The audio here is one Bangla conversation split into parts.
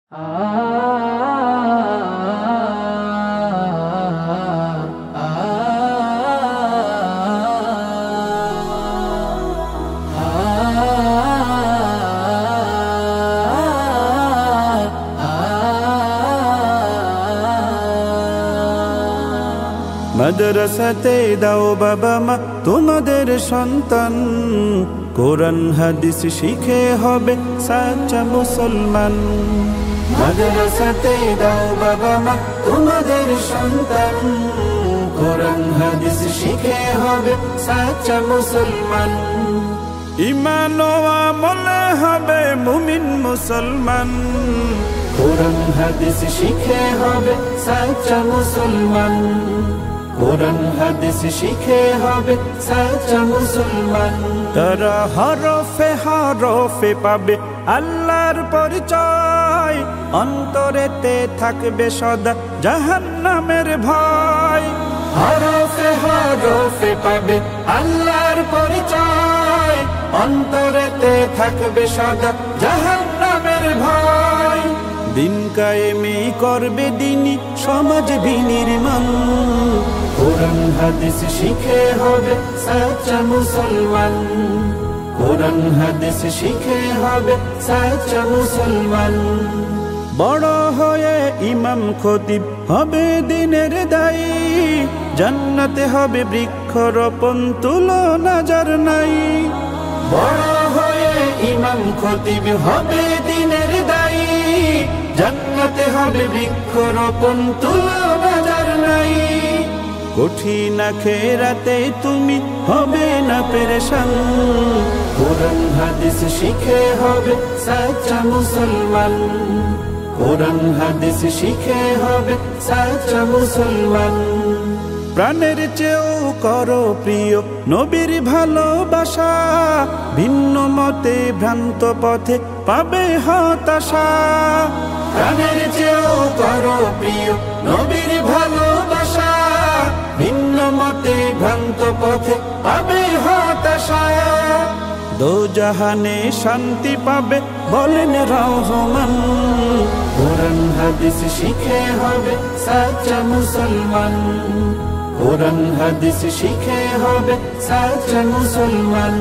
মাদ্রাসাতে দাও বাবা মা তোমাদের সন্তান, কোরআন হাদিস শিখে হবে সাচ্চা মুসলমান। মাদ্রাসাতে দাও বাবা মা তোমাদের সন্তান, কোরআন হাদিস শিখে হবে সাচ্চা মুসলমান। ঈমান ও আমলে হবে মুমিন মুসলমান, কোরআন হাদিস শিখে হবে সাচ্চা মুসলমান। কোরআন হাদিস শিখে হবে সাচ্চা মুসলমান। তারা হরফে হরফে পাবে আল্লাহর পরিচয়, অন্তরেতে থাকবে সদা জাহান্নামের ভয়। হরফে হরফে পাবে আল্লাহর পরিচয়, অন্তরেতে থাকবে সদা জাহান্নামের ভয়। দিন কায়েমি করবে দিনী সমাজ বিনির্মাণ, কোরআন হাদিস শিখে হবে সাচ্চা মুসলমান। কোরআন হাদিস শিখে হবে সাচ্চা মুসলমান। বড় হয়ে ইমাম খতিব হবে দিনের দায়ী, জান্নাতে হবে বৃক্ষরোপণ তুলনা যার নাই। বড় হয়ে ইমাম খতিব হবে দিনের দায়ী, জান্নাতে হবে বৃক্ষরোপণ তুলনা যার নাই। কঠিন আখিরাতে তুমি হবে না পেরেশান, কোরআন হাদিস শিখে হবে সাচ্চা মুসলমান। কোরআন হাদিস শিখে হবে সাচ্চা মুসলমান। প্রাণের চেয়েও করো প্রিয় নবীর ভালোবাসা, ভিন্ন মতে ভ্রান্ত পথে পাবে হতাশা। প্রাণের চেয়েও করো প্রিয় নবীর ভালোবাসা, ভিন্ন মতে ভ্রান্ত পথে পাবে হতাশা। দোজাহানে শান্তি পাবে বলেন রহমান, কোরআন হাদিস শিখে হবে সাচ্চা মুসলমান। কোরআন হাদিস শিখে হবে সাচ্চা মুসলমান।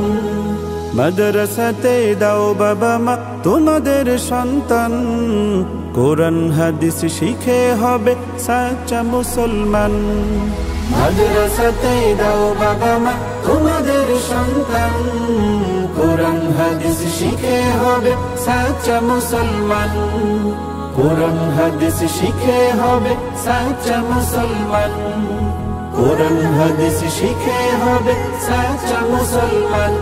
মাদ্রাসাতে দাও বাবা মা তোমাদের সন্তান, কোরআন হাদিস শিখে হবে সাচ্চা মুসলমান। মাদ্রাসাতে দাও বাবা মা তোমাদের সন্তান, কোরআন হাদিস শিখে হবে সাচ্চা মুসলমান। কোরআন হাদিস শিখে হবে সাচ্চা মুসলমান। কোরআন হাদিস শিখে হবে সাচ্চা মুসলমান।